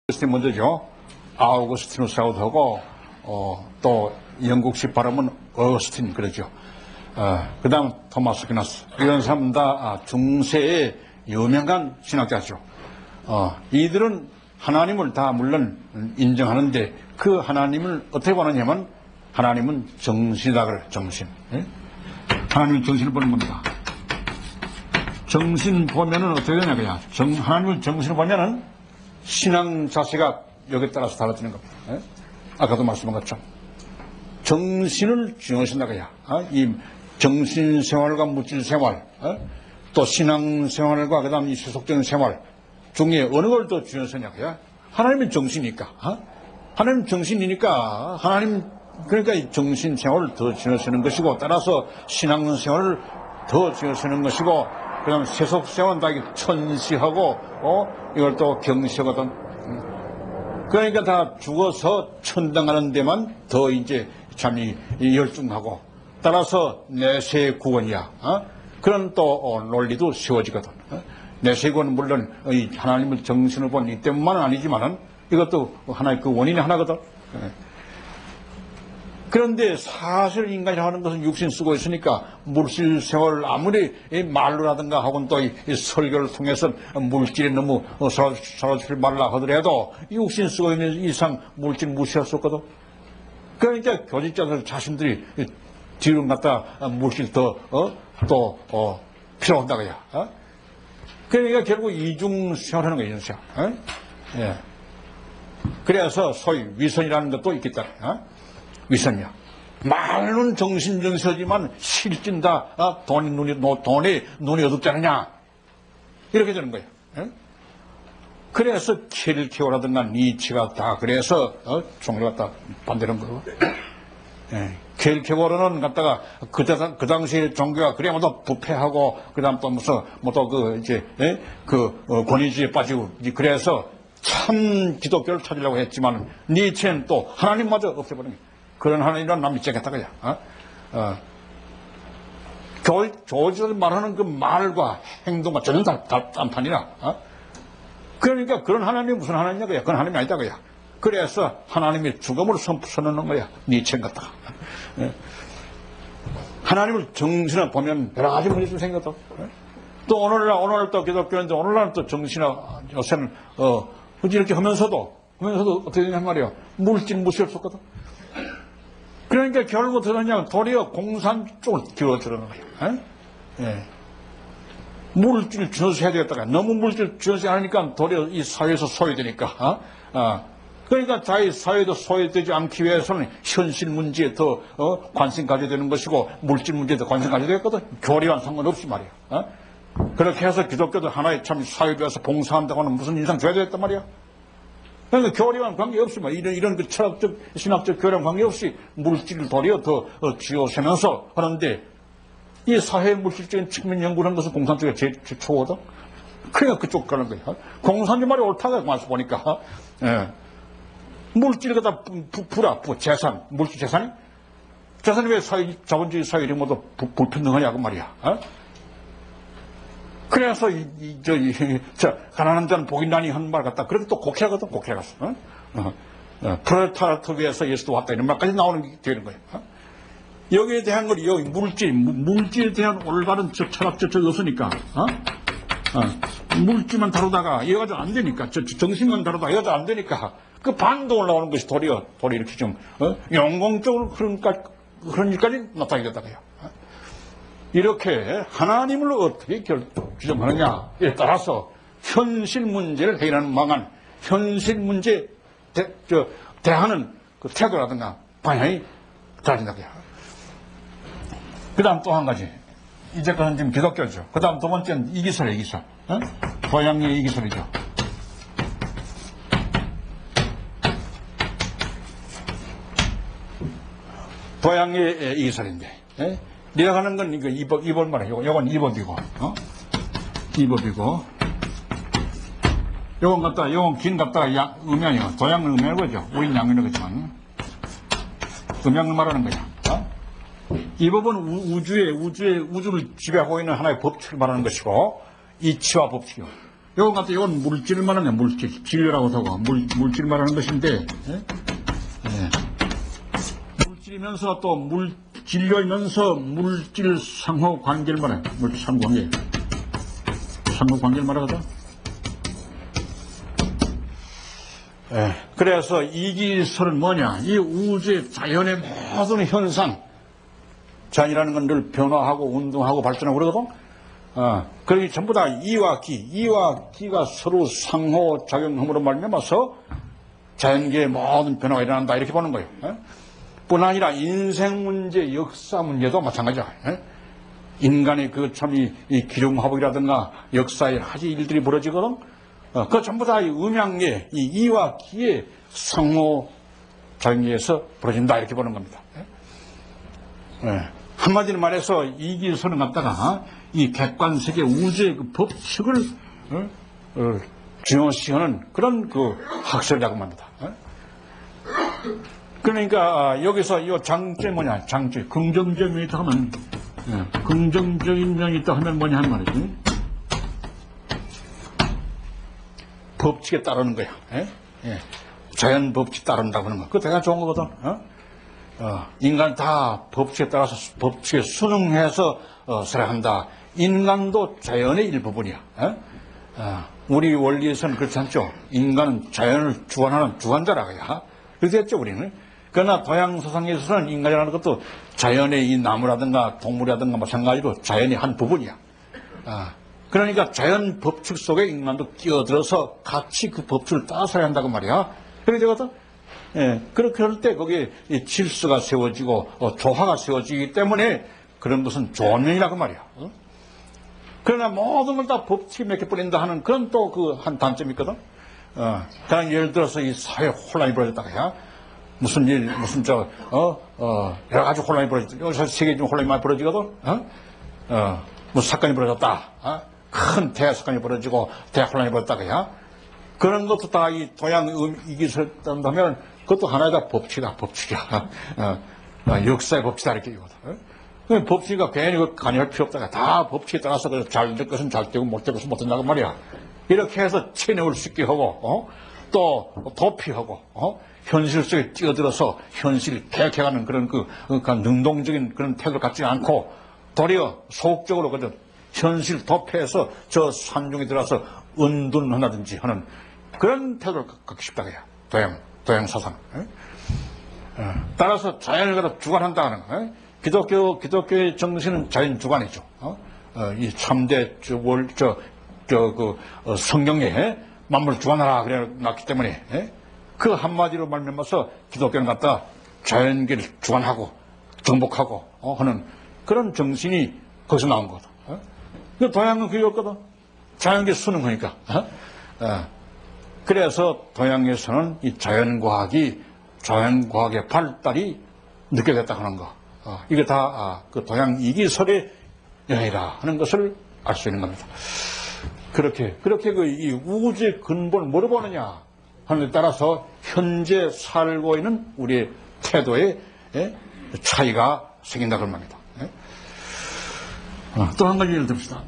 오거스틴 먼저죠. 아우구스티누스하고 또 영국식 발음은 어거스틴 그러죠. 그 다음 토마스 아퀴나스 이런 사람은 다 중세의 유명한 신학자죠. 이들은 하나님을 다 물론 인정하는데 그 하나님을 어떻게 보느냐면 하나님은 정신이다 그래요. 정신. 하나님은 정신을 보는 겁니다. 정신 보면은 어떻게 되냐 그냥 하나님을 정신을 보면은 신앙 자세가 여기에 따라서 달라지는 겁니다. 아까도 말씀한 것처럼 정신을 중요하신다고야. 이 정신 생활과 물질 생활, 또 신앙 생활과 그다음 이 세속적인 생활 중에 어느 걸 더 중요하시냐고요. 하나님은 정신이니까. 하나님 정신이니까 하나님 그러니까 이 정신 생활을 더 중요하시는 것이고 따라서 신앙 생활을 더 중요하시는 것이고 그다음 세속 생활은 다 천시하고 이걸 또 경시하거든. 그러니까 다 죽어서 천당하는 데만 더 이제 참 열중하고 따라서 내세 구원이야. 그런 또 논리도 세워지거든. 내세 구원은 물론 이 하나님을 정신을 본 이 때문만은 아니지만은 이것도 하나의 그 원인이 하나거든. 그런데 사실 인간이 하는 것은 육신 쓰고 있으니까 물질 생활을 아무리 말로라든가 하고는 또 이 설교를 통해서 물질에 너무 사라지지 말라 하더라도 육신 쓰고 있는 이상 물질 무시할 수 없거든. 그러니까 교직자들 자신들이 뒤로 갖다 물질 더 필요한다고요. 그러니까 결국 이중 생활하는 거예요. 이중 생활. 예. 그래서 소위 위선이라는 것도 있겠다. 위선이야. 말은 정신정서지만 실진 다 돈에 눈이 어둡지 않느냐 이렇게 되는 거예요. 그래서 켈케오라든가 니치가 다 그래서 종교가 다 반대하는 거고. 켈케오로는 갖다가 그 당시에 종교가 그래야 뭐 부패하고 그다음 또 무슨 권위주의에 빠지고 그래서 참 기독교를 찾으려고 했지만 니치는 또 하나님마저 없애버린 거예요. 그런 하나님이란 남 믿지 않겠다고요. 교주들 말하는 그 말과 행동과 전혀 딴판이라. 그러니까 그런 하나님이 무슨 하나님이냐고요. 그건 하나님이 아니다고요. 그래서 하나님이 죽음을 선언하는 거야. 니체 같다가. 하나님을 정신을 보면 여러 가지 문제가 좀 생겼다. 또 오늘날 또 기독교인데 오늘날 또 정신아 요새는 이렇게 하면서도 어떻게 되냐 말이야. 물질 무시할 수 없거든. 그러니까 결국 어떻게 되냐 도리어 공산 쪽을 기울어지는 거예요. 물질 준수해야 되겠다가 너무 물질 준수 하니까 도리어 이 사회에서 소외되니까. 그러니까 자기 사회도 소외되지 않기 위해서는 현실 문제에 더 관심 가져야 되는 것이고 물질 문제에 더 관심 가져야 되겠거든. 교리와는 상관없이 말이야. 그렇게 해서 기독교도 하나의 참 사회에서 봉사한다고 하는 무슨 인상 줘야 되겠단 말이야. 그러니까 교리와는 관계없이 이런 그 철학적 신학적 교리와는 관계없이 물질을 도리어 더 쥐어세면서 하는데 이 사회 물질적인 측면 연구를 하는 것은 공산 쪽에 제일 초거든. 그러니까 그쪽 가는 거야. 공산주 말이 옳다고 말해서 보니까 물질을 갖다 재산 물질 재산이 왜 자본주의 사회들이 모두 불평등하냐고 말이야. 그래서 가난한 자는 복이 나니 하는 말 같다. 그렇게 또 곡해하거든. 곡해갔어. 프롤레타리아를 위해서 예수도 왔다 이런 말까지 나오는 게 되는 거예요. 여기에 대한 걸 여기 물질에 대한 올바른 철학적 없으니까 물질만 다루다가 이거가 안 되니까 정신만 다루다가 이거가 안 되니까 그 반도 올라오는 것이 도리어 이렇게 좀 영공적으로 그런 일까지 나타나게 됐다고요. 이렇게 하나님을 어떻게 규정하느냐에 따라서 현실 문제를 해결하는 방안, 현실 문제 대하는 그 태도라든가 방향이 달라진다고요. 그 다음 또 한 가지. 이제까지는 지금 기독교죠. 그 다음 두 번째는 이기설이에요, 이기설. 도양의 이기설이죠. 도양의 이기설인데. 내가 하는 건 이거 2번 말이에요. 요건 2법이고, 2법이고. 요건 긴 갖다가 음양이요. 도양은 음양을 거죠. 우린 양이라고 그러지만. 음양을 말하는 거야. 이 법은 우주를 지배하고 있는 하나의 법칙을 말하는 것이고, 이치와 법칙이요. 요건 같은 이건 물질을 말하는 물질, 진료라고 하고 물질을 말하는 것인데, 예? 예. 물질이면서 또 진료이면서 물질 상호 관계를 말해. 물질 상호 관계. 상호 관계를 말하거든. 예. 그래서 이기설은 뭐냐? 이 우주의 자연의 모든 현상, 자연이라는 건 늘 변화하고 운동하고 발전하고 그러거든. 그러니 전부 다 이와 기가 서로 상호작용함으로 말미암아서 자연계의 모든 변화가 일어난다 이렇게 보는 거예요. 뿐 아니라 인생 문제, 역사 문제도 마찬가지야. 인간의 그 참 이 기lum화복이라든가 역사에 하지 일들이 벌어지거든. 그 전부 다 이 음양계, 이 이와 기의 상호작용에서 벌어진다 이렇게 보는 겁니다. 한마디로 말해서 이기설은 갖다가 이 객관세계 우주의 그 법칙을 중요시하는 그런 그 학설이라고 합니다. 그러니까 여기서 이 장점이 뭐냐? 장점, 긍정적인 면이 있다 하면, 긍정적인 면이 있다 하면 뭐냐 하는 말이지. 법칙에 따르는 거야. 자연 법칙 따른다고 하는 거. 그거 대단히 좋은 거거든. 인간 다 법칙에 따라서 법칙에 순응해서 살아간다. 인간도 자연의 일부분이야. 우리 원리에서는 그렇지 않죠. 인간은 자연을 주관하는 주관자라고야. 그렇게 했죠, 우리는. 그러나 동양서상에서는 인간이라는 것도 자연의 이 나무라든가 동물이라든가 마찬가지로 자연의 한 부분이야. 그러니까 자연 법칙 속에 인간도 끼어들어서 같이 그 법칙을 따라 살아야 한다고 말이야. 그렇게 되거든. 그렇게 할 때 거기에 질서가 세워지고 조화가 세워지기 때문에 그런 것은 좋은 면이라고 말이야. 그러나 모든 걸 다 법칙에 몇 개 뿌린다 하는 그런 또 그 한 단점이 있거든. 그냥 예를 들어서 이 사회 혼란이 벌어졌다가 무슨 일, 무슨 여러 가지 혼란이 벌어졌다. 여기서 세계적인 혼란이 많이 벌어지거든. 무슨 사건이 벌어졌다. 큰 대사건이 벌어지고 대혼란이 벌어졌다가 그런 것도 다 이 동양 이기설 딴다면 그것도 하나의 다 법칙이야. 역사의 법칙이다 이렇게 이거든. 법칙이 괜히 관여할 필요 없다가 다 법칙에 따라서 잘 될 것은 잘 되고 못 될 것은 못 된다고 말이야. 이렇게 해서 체념을 쉽게 하고 또 도피하고 현실 속에 뛰어들어서 현실을 개혁해가는 그런 그 능동적인 그런 태도를 갖지 않고 도리어 소극적으로 그저 현실 도피해서 저 산중에 들어서 은둔하다든지 하는 그런 태도를 갖기 쉽다고 해요. 도양 사상. 따라서 자연을 갖다 주관한다는 거. 기독교의 정신은 자연 주관이죠. 이 참대 성경에 만물을 주관하라 그래 놨기 때문에 그 한마디로 말미암아서 기독교는 갖다 자연계를 주관하고 정복하고 하는 그런 정신이 거기서 나온 거다. 그 동양은 그게 없거든. 자연계 순응하니까. 그래서 동양에서는 이 자연과학의 발달이 느껴졌다 하는 거. 이게 다 그 동양 이기설의 영향이라 하는 것을 알 수 있는 겁니다. 그렇게 이 우주의 근본을 뭐로 보느냐 하는 데 따라서 현재 살고 있는 우리의 태도의 차이가 생긴다 그런 말입니다. 또 한 가지 예를 듭시다.